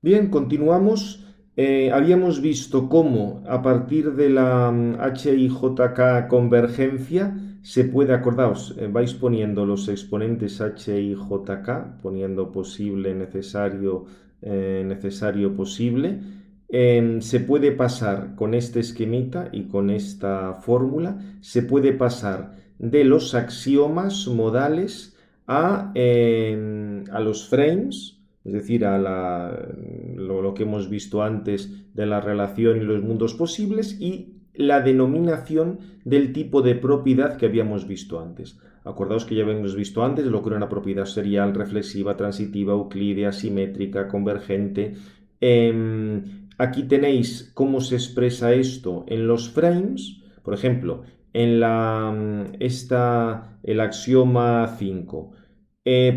Bien, continuamos. Habíamos visto cómo a partir de la HIJK convergencia se puede, acordaos, vais poniendo los exponentes HIJK, poniendo posible, necesario, necesario, posible. Se puede pasar con este esquemita y con esta fórmula, se puede pasar de los axiomas modales a los frames, es decir, lo que hemos visto antes de la relación y los mundos posibles y la denominación del tipo de propiedad que habíamos visto antes. Acordaos que ya habíamos visto antes lo que era una propiedad serial, reflexiva, transitiva, euclídea, simétrica, convergente. Aquí tenéis cómo se expresa esto en los frames. Por ejemplo, en el axioma 5.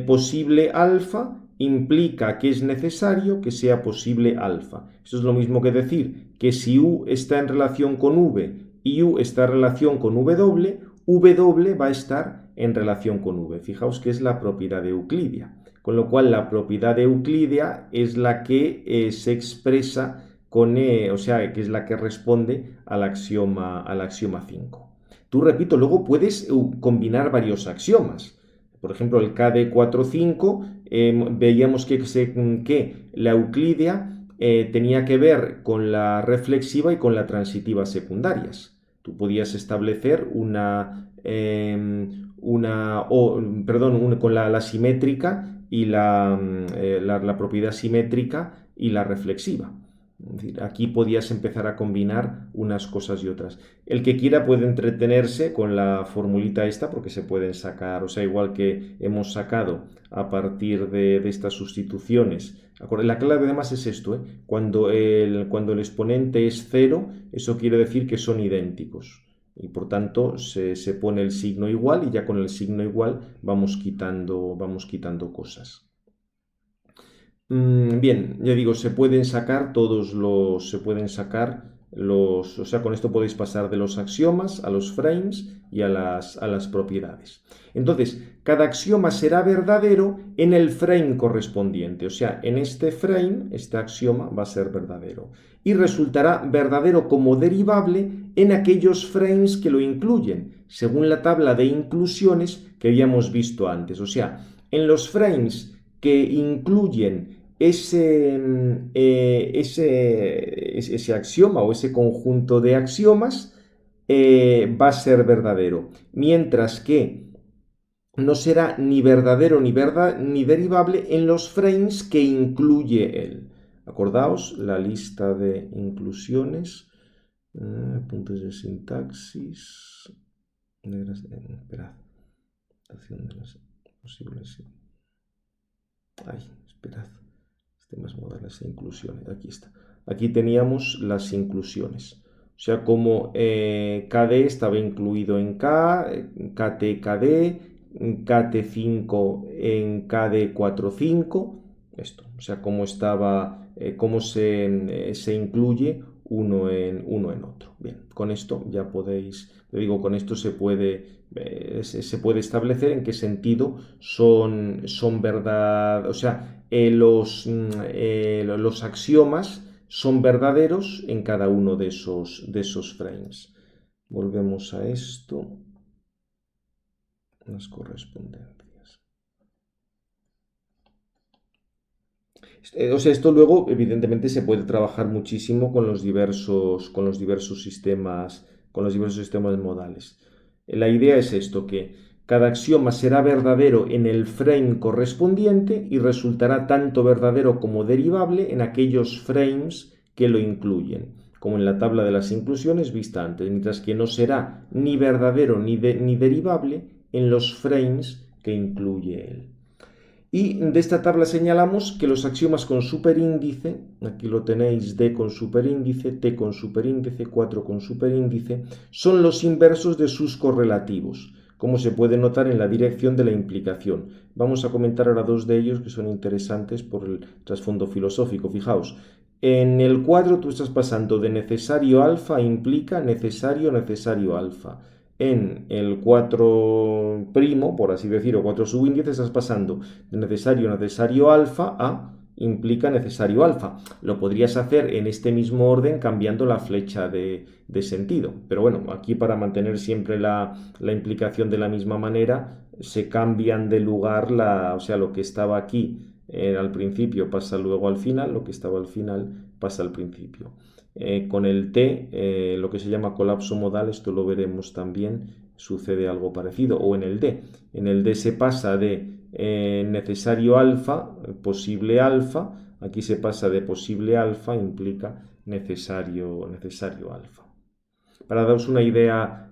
Posible alfa implica que es necesario que sea posible alfa. Eso es lo mismo que decir que si U está en relación con V y U está en relación con W, W va a estar en relación con V. Fijaos que es la propiedad euclídea. Con lo cual la propiedad euclídea es la que se expresa con, o sea, que es la que responde al axioma 5. Tú, repito, luego puedes combinar varios axiomas. Por ejemplo, el KD45, veíamos que la euclídea tenía que ver con la reflexiva y con la transitiva secundarias. Tú podías establecer con la simétrica y la propiedad simétrica y la reflexiva. Es decir, aquí podías empezar a combinar unas cosas y otras. El que quiera puede entretenerse con la formulita esta porque se pueden sacar, o sea, igual que hemos sacado a partir de estas sustituciones. La clave además es esto, ¿eh? Cuando el exponente es cero, eso quiere decir que son idénticos. Y por tanto se pone el signo igual y ya con el signo igual vamos quitando cosas. Bien, ya digo, se pueden sacar o sea, con esto podéis pasar de los axiomas a los frames y a las propiedades. Entonces, cada axioma será verdadero en el frame correspondiente, o sea, en este frame, este axioma va a ser verdadero. Y resultará verdadero como derivable en aquellos frames que lo incluyen, según la tabla de inclusiones que habíamos visto antes. O sea, en los frames que incluyen ese axioma o ese conjunto de axiomas va a ser verdadero, mientras que no será ni verdadero ni derivable en los frames que incluye él. Acordaos la lista de inclusiones, puntos de sintaxis, esperad, acción de las posibles. Ay, esperad. Sistemas modales e inclusiones. Aquí está. Aquí teníamos las inclusiones. O sea, como KD estaba incluido en K, KT, KD, KT5 en KD45. Esto. O sea, cómo se incluye uno en otro. Bien, con esto ya podéis, te digo, con esto se puede establecer en qué sentido son verdad, o sea, los axiomas son verdaderos en cada uno de esos frames. Volvemos a esto, las correspondencias. O sea, esto luego, evidentemente, se puede trabajar muchísimo con los diversos sistemas modales. La idea es esto, que cada axioma será verdadero en el frame correspondiente y resultará tanto verdadero como derivable en aquellos frames que lo incluyen, como en la tabla de las inclusiones vista antes, mientras que no será ni verdadero ni derivable en los frames que incluye él. Y de esta tabla señalamos que los axiomas con superíndice, aquí lo tenéis, D con superíndice, T con superíndice, 4 con superíndice, son los inversos de sus correlativos, como se puede notar en la dirección de la implicación. Vamos a comentar ahora dos de ellos que son interesantes por el trasfondo filosófico. Fijaos, en el cuadro tú estás pasando de necesario alfa implica necesario alfa. En el 4', por así decirlo, 4 subíndice, estás pasando de necesario alfa a implica necesario alfa. Lo podrías hacer en este mismo orden cambiando la flecha de sentido. Pero bueno, aquí para mantener siempre la implicación de la misma manera, se cambian de lugar, o sea, lo que estaba aquí al principio pasa luego al final, lo que estaba al final pasa al principio. Con el T, lo que se llama colapso modal, esto lo veremos también, sucede algo parecido, o en el D. En el D se pasa de necesario alfa, posible alfa, aquí se pasa de posible alfa, implica necesario alfa. Para daros una idea,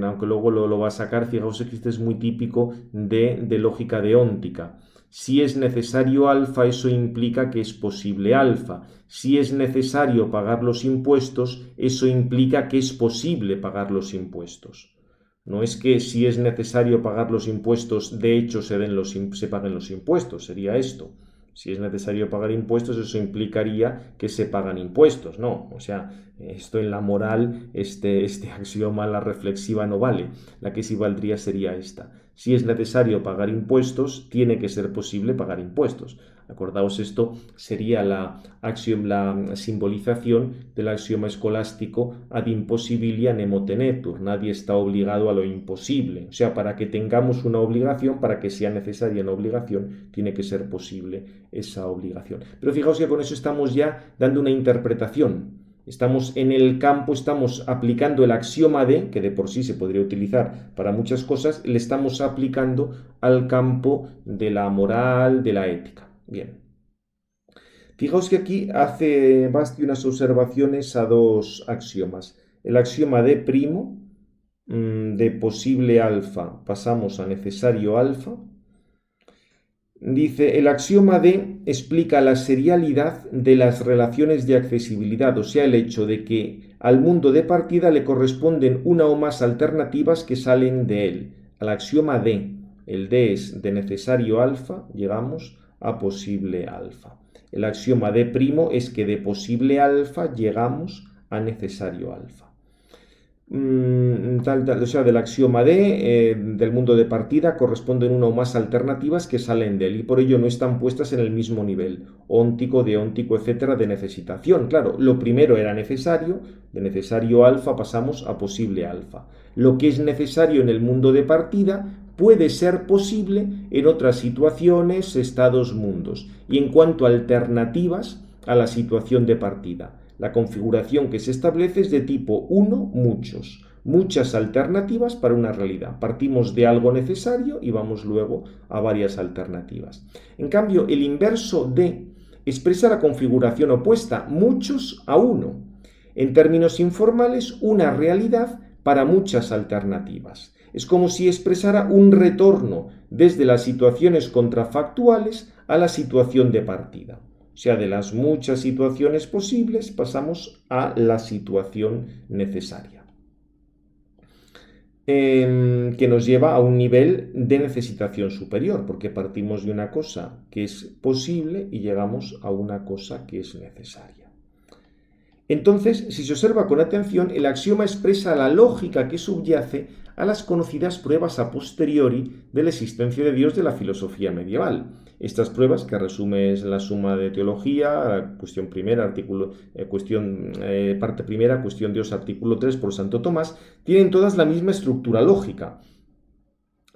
aunque luego lo va a sacar, fijaos que este es muy típico de lógica deóntica. Si es necesario alfa, eso implica que es posible alfa. Si es necesario pagar los impuestos, eso implica que es posible pagar los impuestos. No es que si es necesario pagar los impuestos, de hecho se paguen los impuestos, sería esto. Si es necesario pagar impuestos, eso implicaría que se pagan impuestos, ¿no? O sea, esto en la moral, este axioma, la reflexiva no vale. La que sí valdría sería esta. Si es necesario pagar impuestos, tiene que ser posible pagar impuestos. Acordaos, esto sería la simbolización del axioma escolástico ad impossibilia nemo tenetur. Nadie está obligado a lo imposible. O sea, para que tengamos una obligación, para que sea necesaria una obligación, tiene que ser posible esa obligación. Pero fijaos que con eso estamos ya dando una interpretación. Estamos en el campo, estamos aplicando el axioma de, que de por sí se podría utilizar para muchas cosas, le estamos aplicando al campo de la moral, de la ética. Bien. Fijaos que aquí hace Basti unas observaciones a dos axiomas. El axioma de primo, de posible alfa, pasamos a necesario alfa. Dice, el axioma de explica la serialidad de las relaciones de accesibilidad, o sea, el hecho de que al mundo de partida le corresponden una o más alternativas que salen de él. Al axioma de, el de es de necesario alfa, llegamos a posible alfa. El axioma de primo es que de posible alfa llegamos a necesario alfa. O sea, del axioma de, del mundo de partida, corresponden una o más alternativas que salen de él y por ello no están puestas en el mismo nivel, óntico, deóntico, etcétera, de necesitación. Claro, lo primero era necesario, de necesario alfa pasamos a posible alfa. Lo que es necesario en el mundo de partida puede ser posible en otras situaciones, estados, mundos. Y en cuanto a alternativas a la situación de partida, la configuración que se establece es de tipo 1, muchas alternativas para una realidad. Partimos de algo necesario y vamos luego a varias alternativas. En cambio, el inverso de expresa la configuración opuesta, muchos a uno. En términos informales, una realidad para muchas alternativas. Es como si expresara un retorno desde las situaciones contrafactuales a la situación de partida. O sea, de las muchas situaciones posibles pasamos a la situación necesaria, que nos lleva a un nivel de necesitación superior, porque partimos de una cosa que es posible y llegamos a una cosa que es necesaria. Entonces, si se observa con atención, el axioma expresa la lógica que subyace a las conocidas pruebas a posteriori de la existencia de Dios de la filosofía medieval. Estas pruebas, que resumes la Suma de Teología, cuestión primera, parte primera, cuestión Dios, artículo 3 por Santo Tomás, tienen todas la misma estructura lógica.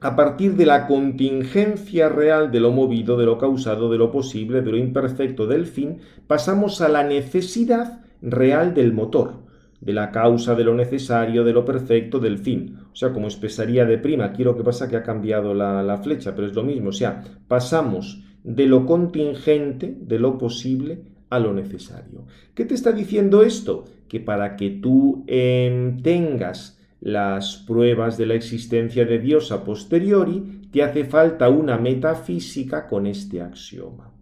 A partir de la contingencia real de lo movido, de lo causado, de lo posible, de lo imperfecto, del fin, pasamos a la necesidad real del motor, de la causa, de lo necesario, de lo perfecto, del fin. O sea, como expresaría de prima, aquí lo que pasa es que ha cambiado la flecha, pero es lo mismo. O sea, pasamos de lo contingente, de lo posible, a lo necesario. ¿Qué te está diciendo esto? Que para que tú tengas las pruebas de la existencia de Dios a posteriori, te hace falta una metafísica con este axioma.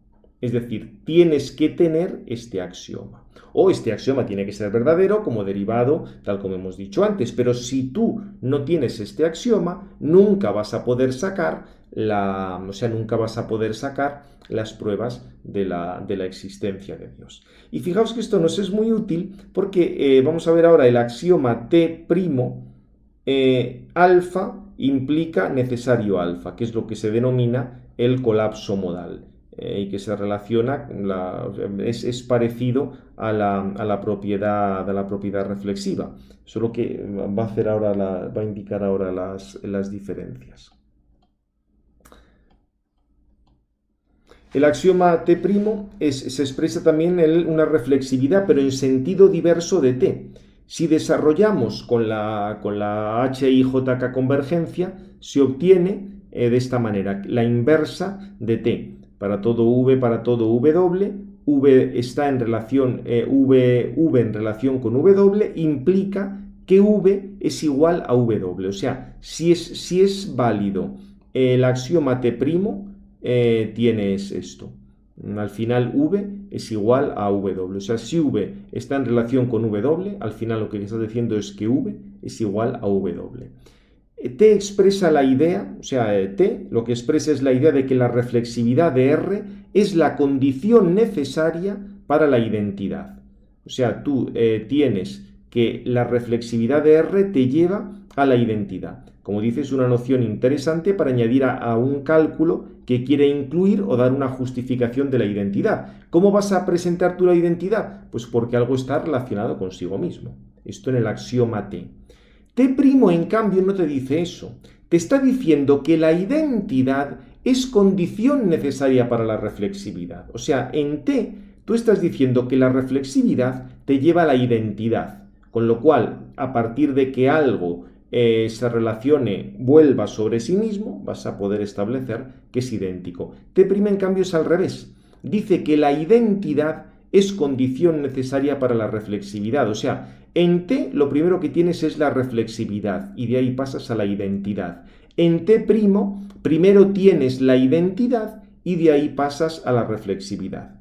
Es decir, tienes que tener este axioma. O este axioma tiene que ser verdadero como derivado, tal como hemos dicho antes. Pero si tú no tienes este axioma, nunca vas a poder sacar las pruebas de la existencia de Dios. Y fijaos que esto nos es muy útil porque vamos a ver ahora el axioma T', alfa implica necesario alfa, que es lo que se denomina el colapso modal. y que se relaciona, es parecido a la propiedad reflexiva, solo que va a indicar ahora las diferencias. El axioma T' se expresa también en una reflexividad, pero en sentido diverso de T. Si desarrollamos con la HIJK convergencia, se obtiene de esta manera, la inversa de T. Para todo V, para todo W, V está en relación, V en relación con W, implica que V es igual a W. O sea, si es válido el axioma T', tienes esto. Al final V es igual a W. O sea, si V está en relación con W, al final lo que estás diciendo es que V es igual a W. T expresa la idea, o sea, T lo que expresa es la idea de que la reflexividad de R es la condición necesaria para la identidad. O sea, tú tienes que la reflexividad de R te lleva a la identidad. Como dices, es una noción interesante para añadir a un cálculo que quiere incluir o dar una justificación de la identidad. ¿Cómo vas a presentar tú la identidad? Pues porque algo está relacionado consigo mismo. Esto en el axioma T. T', en cambio, no te dice eso. Te está diciendo que la identidad es condición necesaria para la reflexividad. O sea, en T tú estás diciendo que la reflexividad te lleva a la identidad. Con lo cual, a partir de que algo se relacione, vuelva sobre sí mismo, vas a poder establecer que es idéntico. T', en cambio, es al revés. Dice que la identidad es condición necesaria para la reflexividad. O sea, en T lo primero que tienes es la reflexividad y de ahí pasas a la identidad. En T', primero tienes la identidad y de ahí pasas a la reflexividad.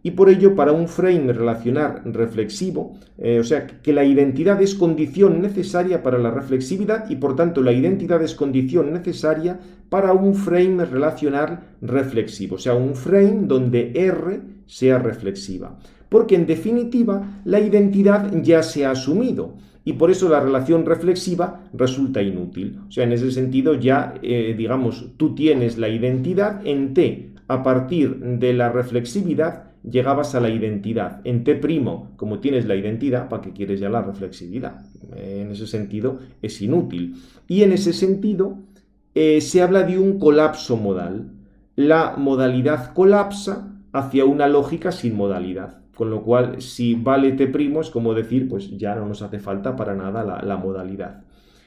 Y por ello, para un frame relacional reflexivo, o sea, que la identidad es condición necesaria para la reflexividad y por tanto la identidad es condición necesaria para un frame relacional reflexivo, o sea, un frame donde R sea reflexiva. Porque en definitiva, la identidad ya se ha asumido y por eso la relación reflexiva resulta inútil. O sea, en ese sentido ya, digamos, tú tienes la identidad en T a partir de la reflexividad, llegabas a la identidad. En T', como tienes la identidad, ¿para qué quieres ya la reflexividad? En ese sentido es inútil. Y en ese sentido se habla de un colapso modal. La modalidad colapsa hacia una lógica sin modalidad. Con lo cual, si vale T', es como decir, pues ya no nos hace falta para nada la modalidad.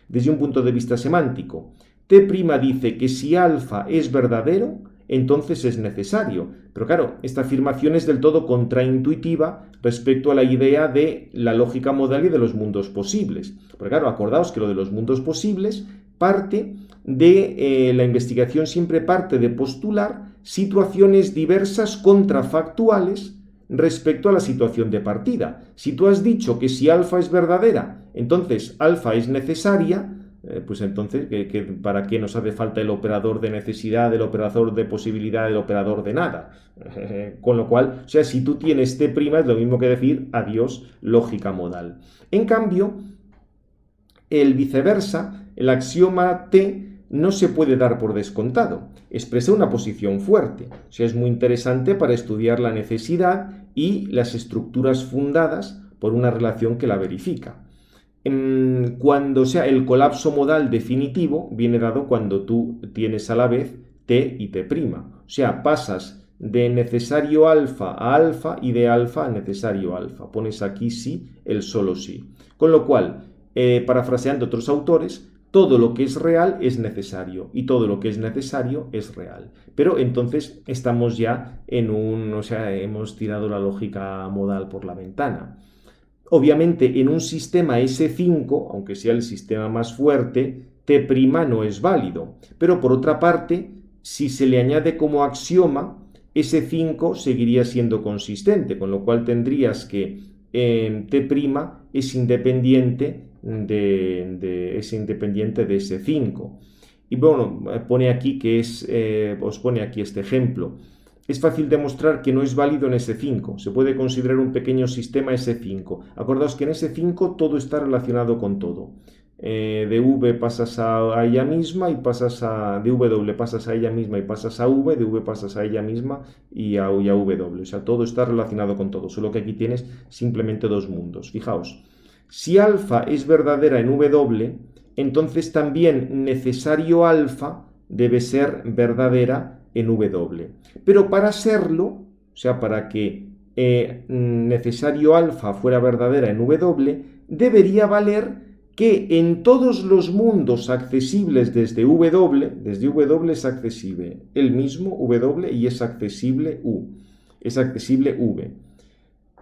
Desde un punto de vista semántico, T' dice que si alfa es verdadero, entonces es necesario. Pero claro, esta afirmación es del todo contraintuitiva respecto a la idea de la lógica modal y de los mundos posibles. Porque claro, acordaos que lo de los mundos posibles parte de la investigación, siempre parte de postular situaciones diversas contrafactuales respecto a la situación de partida. Si tú has dicho que si alfa es verdadera, entonces alfa es necesaria, pues entonces, ¿para qué nos hace falta el operador de necesidad, el operador de posibilidad, el operador de nada? Con lo cual, o sea, si tú tienes T', es lo mismo que decir adiós lógica modal. En cambio, el viceversa, el axioma T no se puede dar por descontado. Expresa una posición fuerte. O sea, es muy interesante para estudiar la necesidad y las estructuras fundadas por una relación que la verifica. Cuando sea el colapso modal definitivo, viene dado cuando tú tienes a la vez T y T'. O sea, pasas de necesario alfa a alfa y de alfa a necesario alfa. Pones aquí sí, el solo sí. Con lo cual, parafraseando otros autores, todo lo que es real es necesario y todo lo que es necesario es real. Pero entonces estamos ya o sea, hemos tirado la lógica modal por la ventana. Obviamente, en un sistema S5, aunque sea el sistema más fuerte, T' no es válido. Pero por otra parte, si se le añade como axioma, S5 seguiría siendo consistente, con lo cual tendrías que T' es independiente de S5. Y bueno, pone aquí os pone aquí este ejemplo. Es fácil demostrar que no es válido en S5. Se puede considerar un pequeño sistema S5. Acordaos que en S5 todo está relacionado con todo. de V pasas a ella misma y pasas de W pasas a ella misma y pasas a V, de V pasas a ella misma y a W. O sea, todo está relacionado con todo, solo que aquí tienes simplemente dos mundos. Fijaos, si alfa es verdadera en W, entonces también necesario alfa debe ser verdadera en W. Pero para serlo, o sea, para que necesario alfa fuera verdadera en W, debería valer que en todos los mundos accesibles desde W es accesible el mismo W y es accesible U, es accesible V.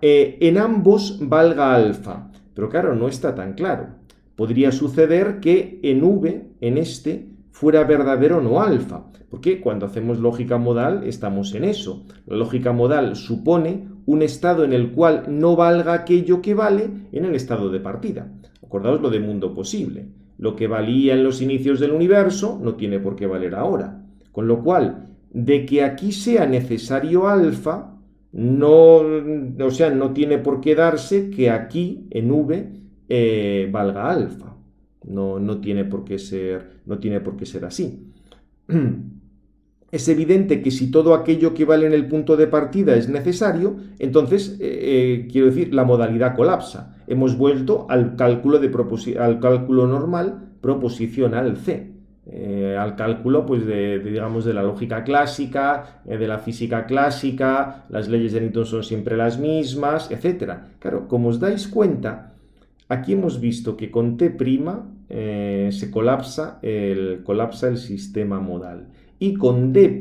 En ambos valga alfa, pero claro, no está tan claro. Podría suceder que en V, en este, fuera verdadero no alfa, porque cuando hacemos lógica modal estamos en eso. La lógica modal supone un estado en el cual no valga aquello que vale en el estado de partida. Acordaos lo de mundo posible. Lo que valía en los inicios del universo no tiene por qué valer ahora. Con lo cual, de que aquí sea necesario alfa, no, o sea, no tiene por qué darse que aquí en V valga alfa. No tiene por qué ser así. Es evidente que si todo aquello que vale en el punto de partida es necesario, entonces, quiero decir, la modalidad colapsa. Hemos vuelto al cálculo normal proposicional C. Al cálculo pues digamos de la lógica clásica, de la física clásica, las leyes de Newton son siempre las mismas, etc. Claro, como os dais cuenta, aquí hemos visto que con T' se colapsa el sistema modal. Y con D',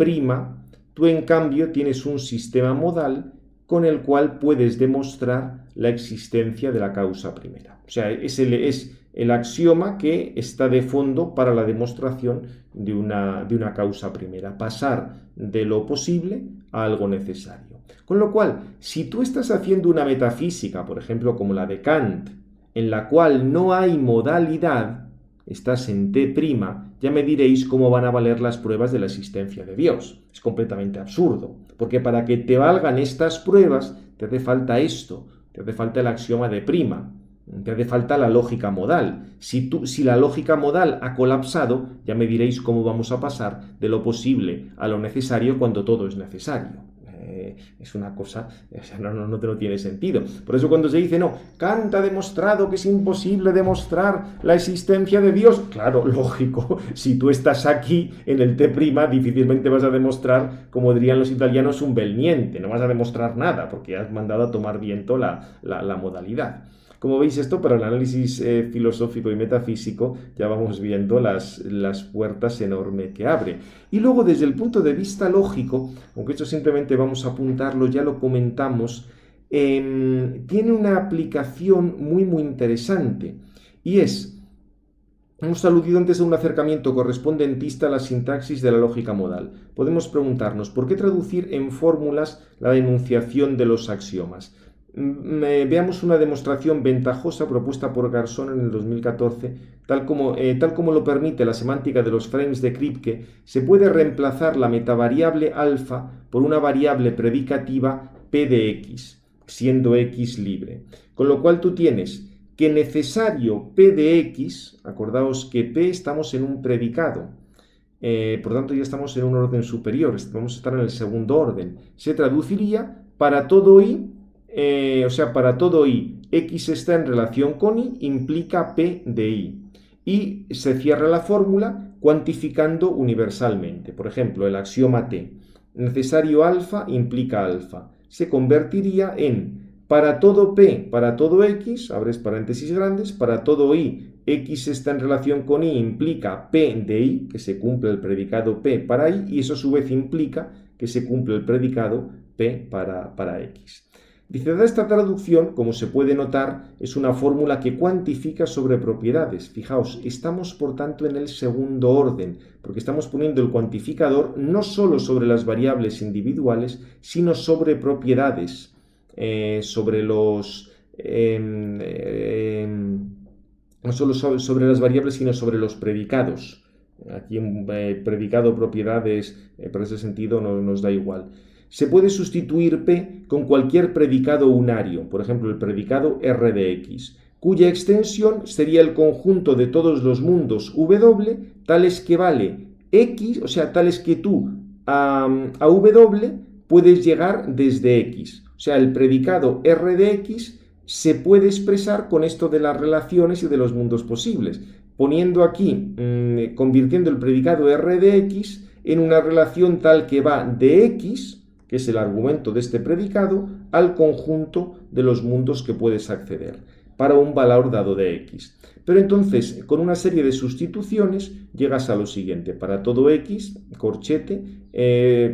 tú en cambio tienes un sistema modal con el cual puedes demostrar la existencia de la causa primera. O sea, es el axioma que está de fondo para la demostración de una causa primera. Pasar de lo posible a algo necesario. Con lo cual, si tú estás haciendo una metafísica, por ejemplo, como la de Kant, en la cual no hay modalidad, estás en T', ya me diréis cómo van a valer las pruebas de la existencia de Dios. Es completamente absurdo, porque para que te valgan estas pruebas, te hace falta esto, te hace falta el axioma de prima, te hace falta la lógica modal. Si la lógica modal ha colapsado, ya me diréis cómo vamos a pasar de lo posible a lo necesario cuando todo es necesario. Es una cosa, o sea, no tiene sentido. Por eso cuando se dice, no, Kant ha demostrado que es imposible demostrar la existencia de Dios, claro, lógico, si tú estás aquí en el T', difícilmente vas a demostrar, como dirían los italianos, un bel niente, no vas a demostrar nada, porque has mandado a tomar viento la modalidad. Como veis, esto para el análisis filosófico y metafísico ya vamos viendo las puertas enormes que abre. Y luego desde el punto de vista lógico, aunque esto simplemente vamos a apuntarlo, ya lo comentamos, tiene una aplicación muy muy interesante y es, hemos aludido antes a un acercamiento correspondentista a la sintaxis de la lógica modal. Podemos preguntarnos, ¿por qué traducir en fórmulas la enunciación de los axiomas? Veamos una demostración ventajosa propuesta por Garçon en el 2014. Tal como lo permite la semántica de los frames de Kripke, se puede reemplazar la metavariable alfa por una variable predicativa p de x, siendo x libre. Con lo cual tú tienes que necesario p de x, acordaos que p estamos en un predicado, por tanto ya estamos en un orden superior, vamos a estar en el segundo orden, se traduciría para todo i, o sea, para todo i, x está en relación con i, implica p de i. Y se cierra la fórmula cuantificando universalmente. Por ejemplo, el axioma T. Necesario alfa implica alfa. Se convertiría en para todo p, para todo x, abres paréntesis grandes, para todo i, x está en relación con i, implica p de i, que se cumple el predicado p para i, y eso a su vez implica que se cumple el predicado p para x. Dice, dada esta traducción, como se puede notar, es una fórmula que cuantifica sobre propiedades. Fijaos, estamos por tanto en el segundo orden, porque estamos poniendo el cuantificador no solo sobre las variables individuales, sino sobre propiedades, no solo sobre las variables, sino sobre los predicados. Aquí predicado, propiedades, por ese sentido nos da igual. Se puede sustituir P con cualquier predicado unario, por ejemplo, el predicado R de X. cuya extensión sería el conjunto de todos los mundos W, tales que vale X, o sea, tales que tú a W puedes llegar desde X. O sea, el predicado R de X se puede expresar con esto de las relaciones y de los mundos posibles, poniendo aquí, convirtiendo el predicado R de X en una relación tal que va de X, que es el argumento de este predicado, al conjunto de los mundos que puedes acceder, para un valor dado de X. Pero entonces, con una serie de sustituciones, llegas a lo siguiente: para todo X, corchete,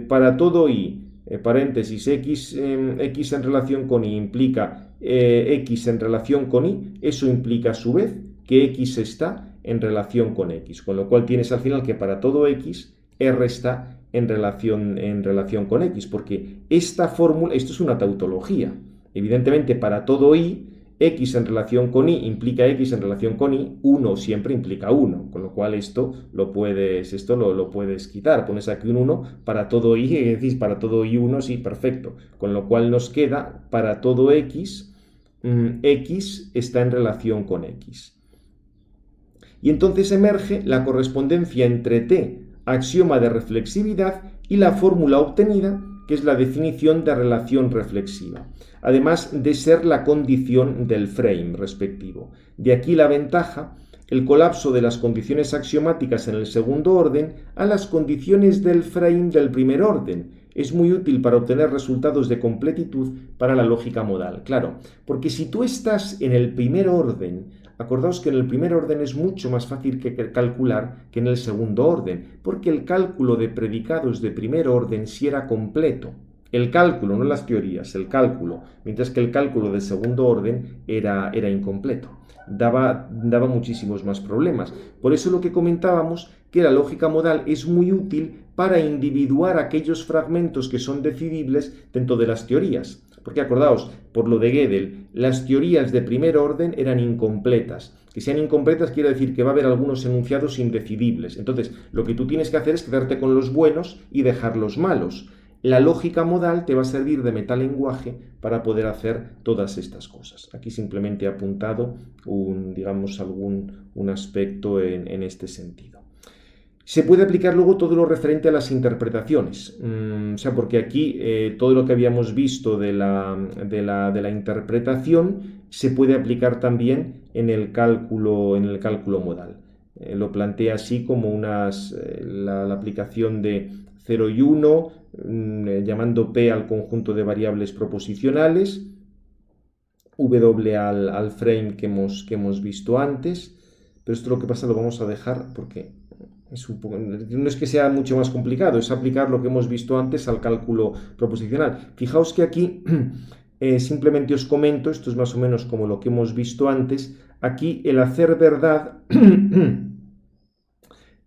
para todo Y, paréntesis, X en relación con Y implica X en relación con Y, eso implica a su vez que X está en relación con X, con lo cual tienes al final que para todo X, R está en relación con X, porque esta fórmula, esto es una tautología. Evidentemente, para todo Y, X en relación con Y implica X en relación con Y, 1 siempre implica 1, con lo cual esto lo puedes quitar. Pones aquí un 1 para todo Y, es decir, para todo Y1, sí, perfecto. Con lo cual nos queda para todo X, X está en relación con X. Y entonces emerge la correspondencia entre T, axioma de reflexividad, y la fórmula obtenida, que es la definición de relación reflexiva, además de ser la condición del frame respectivo. De aquí la ventaja, el colapso de las condiciones axiomáticas en el segundo orden a las condiciones del frame del primer orden. Es muy útil para obtener resultados de completitud para la lógica modal. Claro, porque si tú estás en el primer orden, acordaos que en el primer orden es mucho más fácil que calcular que en el segundo orden, porque el cálculo de predicados de primer orden sí era completo. El cálculo, no las teorías, el cálculo, mientras que el cálculo de segundo orden era incompleto. Daba muchísimos más problemas. Por eso lo que comentábamos, que la lógica modal es muy útil para individuar aquellos fragmentos que son decidibles dentro de las teorías. Porque acordaos, por lo de Gödel, las teorías de primer orden eran incompletas. Que sean incompletas quiere decir que va a haber algunos enunciados indecidibles. Entonces, lo que tú tienes que hacer es quedarte con los buenos y dejar los malos. La lógica modal te va a servir de metalenguaje para poder hacer todas estas cosas. Aquí simplemente he apuntado un aspecto en este sentido. Se puede aplicar luego todo lo referente a las interpretaciones, porque aquí todo lo que habíamos visto de la interpretación se puede aplicar también en el cálculo modal. Lo plantea así como la aplicación de 0 y 1, llamando P al conjunto de variables proposicionales, W al frame que hemos visto antes, pero esto lo que pasa lo vamos a dejar porque no es que sea mucho más complicado, es aplicar lo que hemos visto antes al cálculo proposicional. Fijaos que aquí simplemente os comento, esto es más o menos como lo que hemos visto antes, aquí el hacer verdad,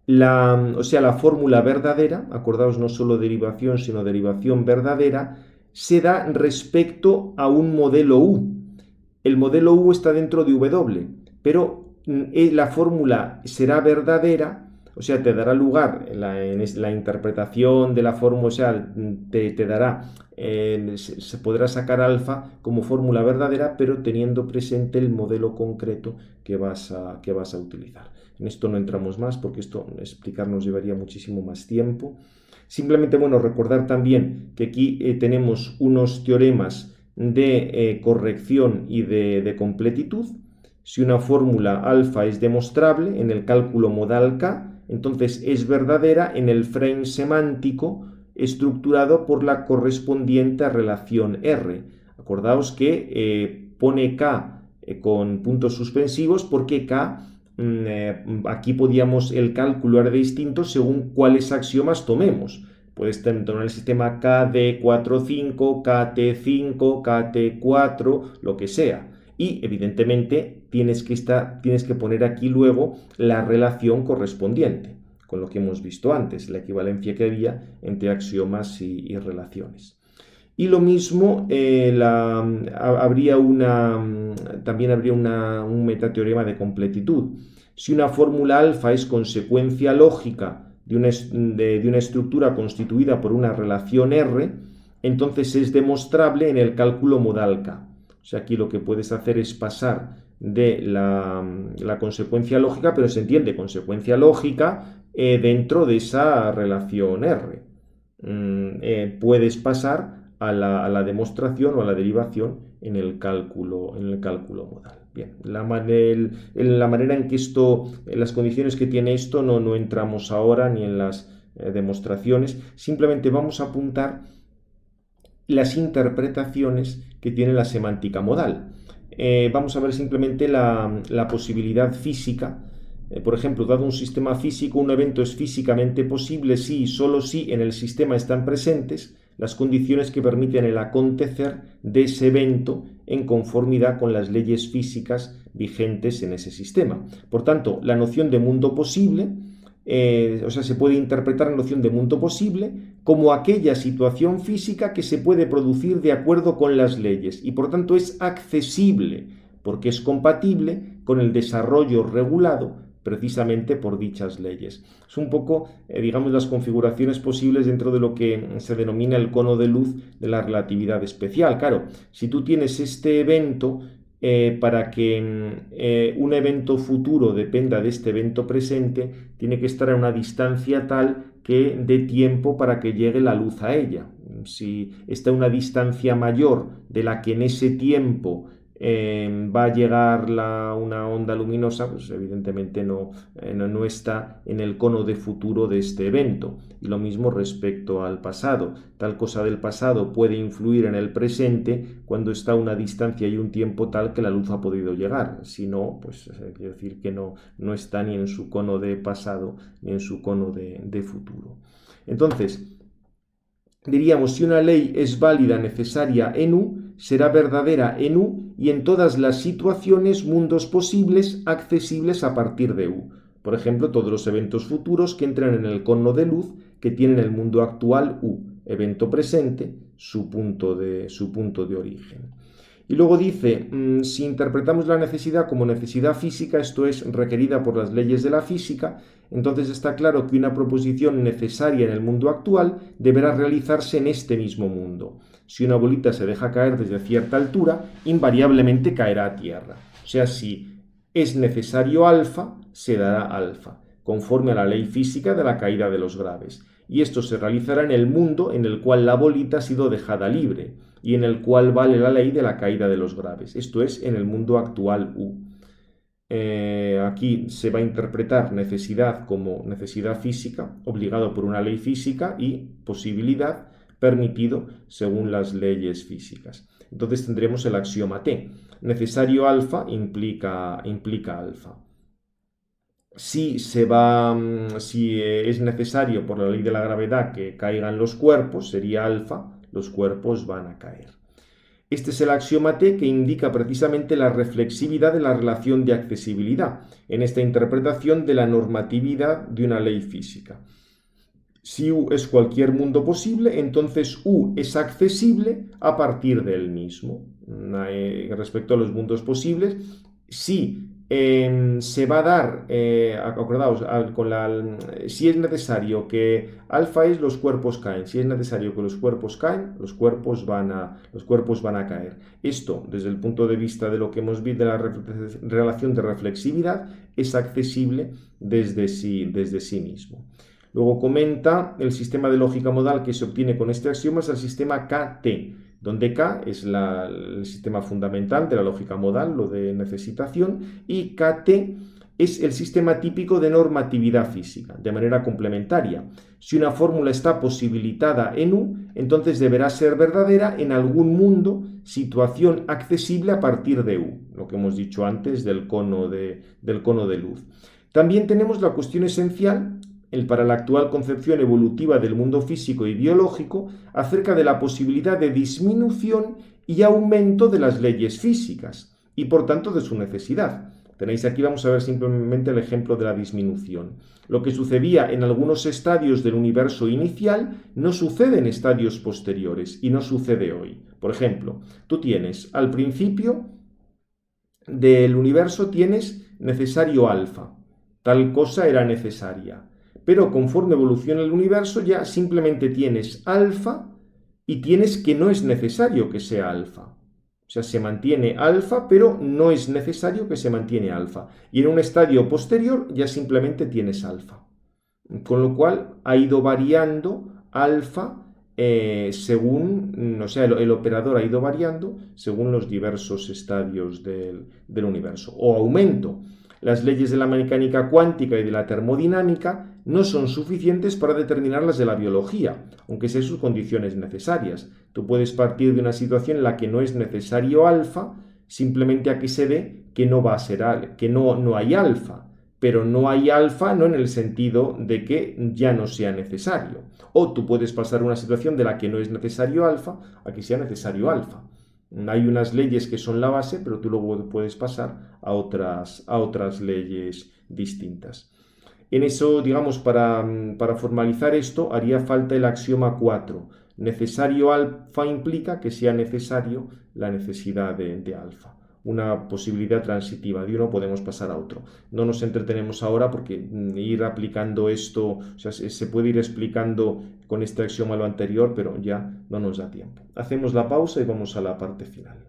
la fórmula verdadera, acordaos, no solo derivación, sino derivación verdadera, se da respecto a un modelo U. El modelo U está dentro de W, pero la fórmula será verdadera, o sea, te dará lugar en la interpretación de la fórmula, o sea, te dará, se podrá sacar alfa como fórmula verdadera, pero teniendo presente el modelo concreto que vas a utilizar. En esto no entramos más porque esto explicar nos llevaría muchísimo más tiempo. Simplemente, recordar también que aquí tenemos unos teoremas de corrección y de completitud. Si una fórmula alfa es demostrable en el cálculo modal K, entonces es verdadera en el frame semántico estructurado por la correspondiente relación R. Acordaos que pone K con puntos suspensivos porque K, aquí podíamos el cálculo era distinto según cuáles axiomas tomemos. Puedes tomar el sistema KD45, KT5, KT4, lo que sea. Y evidentemente tienes que poner aquí luego la relación correspondiente, con lo que hemos visto antes, la equivalencia que había entre axiomas y relaciones. Y lo mismo, también habría un metateorema de completitud. Si una fórmula alfa es consecuencia lógica de una estructura constituida por una relación R, entonces es demostrable en el cálculo modal K. O sea, aquí lo que puedes hacer es pasar de la consecuencia lógica, pero se entiende consecuencia lógica dentro de esa relación R. Puedes pasar a la demostración o a la derivación en el cálculo modal. Bien, la manera en que en las condiciones que tiene esto, no entramos ahora ni en las demostraciones, simplemente vamos a apuntar las interpretaciones que tiene la semántica modal. Vamos a ver simplemente la posibilidad física. Por ejemplo, dado un sistema físico, un evento es físicamente posible si y solo si en el sistema están presentes las condiciones que permiten el acontecer de ese evento en conformidad con las leyes físicas vigentes en ese sistema. Por tanto, la noción de mundo posible, se puede interpretar la noción de mundo posible como aquella situación física que se puede producir de acuerdo con las leyes y por tanto es accesible porque es compatible con el desarrollo regulado precisamente por dichas leyes. Es un poco, digamos, las configuraciones posibles dentro de lo que se denomina el cono de luz de la relatividad especial. Claro, si tú tienes este evento, para que un evento futuro dependa de este evento presente, tiene que estar a una distancia tal que dé tiempo para que llegue la luz a ella. Si está a una distancia mayor de la que en ese tiempo va a llegar una onda luminosa, pues evidentemente no está en el cono de futuro de este evento. Y lo mismo respecto al pasado. Tal cosa del pasado puede influir en el presente cuando está a una distancia y un tiempo tal que la luz ha podido llegar. Si no, pues quiere decir que no está ni en su cono de pasado ni en su cono de futuro. Entonces, diríamos, si una ley es válida, necesaria en U, será verdadera en U y en todas las situaciones, mundos posibles, accesibles a partir de U. Por ejemplo, todos los eventos futuros que entran en el cono de luz que tienen el mundo actual U, evento presente, su punto de origen. Y luego dice, si interpretamos la necesidad como necesidad física, esto es requerida por las leyes de la física, entonces está claro que una proposición necesaria en el mundo actual deberá realizarse en este mismo mundo. Si una bolita se deja caer desde cierta altura, invariablemente caerá a tierra. O sea, si es necesario alfa, se dará alfa, conforme a la ley física de la caída de los graves. Y esto se realizará en el mundo en el cual la bolita ha sido dejada libre y en el cual vale la ley de la caída de los graves. Esto es en el mundo actual U. Aquí se va a interpretar necesidad como necesidad física, obligado por una ley física, y posibilidad, permitido según las leyes físicas. Entonces tendremos el axioma T. Necesario alfa implica alfa. Si es necesario por la ley de la gravedad que caigan los cuerpos, sería alfa, los cuerpos van a caer. Este es el axioma T que indica precisamente la reflexividad de la relación de accesibilidad en esta interpretación de la normatividad de una ley física. Si U es cualquier mundo posible, entonces U es accesible a partir del mismo. Respecto a los mundos posibles, si se va a dar, acordaos, si es necesario que alfa es los cuerpos caen, si es necesario que los cuerpos caen, los cuerpos van a caer. Esto, desde el punto de vista de lo que hemos visto de la relación de reflexividad, es accesible desde sí mismo. Luego comenta el sistema de lógica modal que se obtiene con este axioma es el sistema KT, donde K es el sistema fundamental de la lógica modal, lo de necesitación, y KT es el sistema típico de normatividad física, de manera complementaria. Si una fórmula está posibilitada en U, entonces deberá ser verdadera en algún mundo, situación accesible a partir de U, lo que hemos dicho antes del cono de luz. También tenemos la cuestión esencial para la actual concepción evolutiva del mundo físico y biológico acerca de la posibilidad de disminución y aumento de las leyes físicas y por tanto de su necesidad. Tenéis aquí, vamos a ver simplemente el ejemplo de la disminución. Lo que sucedía en algunos estadios del universo inicial no sucede en estadios posteriores y no sucede hoy. Por ejemplo, tú tienes al principio del universo tienes necesario alfa. Tal cosa era necesaria. Pero conforme evoluciona el universo ya simplemente tienes alfa y tienes que no es necesario que sea alfa. O sea, se mantiene alfa, pero no es necesario que se mantiene alfa. Y en un estadio posterior ya simplemente tienes alfa. Con lo cual ha ido variando alfa según, o sea, el operador ha ido variando según los diversos estadios del universo. O aumento. Las leyes de la mecánica cuántica y de la termodinámica no son suficientes para determinar las de la biología, aunque sean sus condiciones necesarias. Tú puedes partir de una situación en la que no es necesario alfa, simplemente aquí se ve que no va a ser que no hay alfa, pero no hay alfa no en el sentido de que ya no sea necesario. O tú puedes pasar una situación de la que no es necesario alfa a que sea necesario alfa. Hay unas leyes que son la base, pero tú luego puedes pasar a otras leyes distintas. En eso, digamos, para formalizar esto, haría falta el axioma 4. Necesario alfa implica que sea necesario la necesidad de alfa. Una posibilidad transitiva, de uno podemos pasar a otro. No nos entretenemos ahora porque ir aplicando esto, o sea, se puede ir explicando con este axioma lo anterior, pero ya no nos da tiempo. Hacemos la pausa y vamos a la parte final.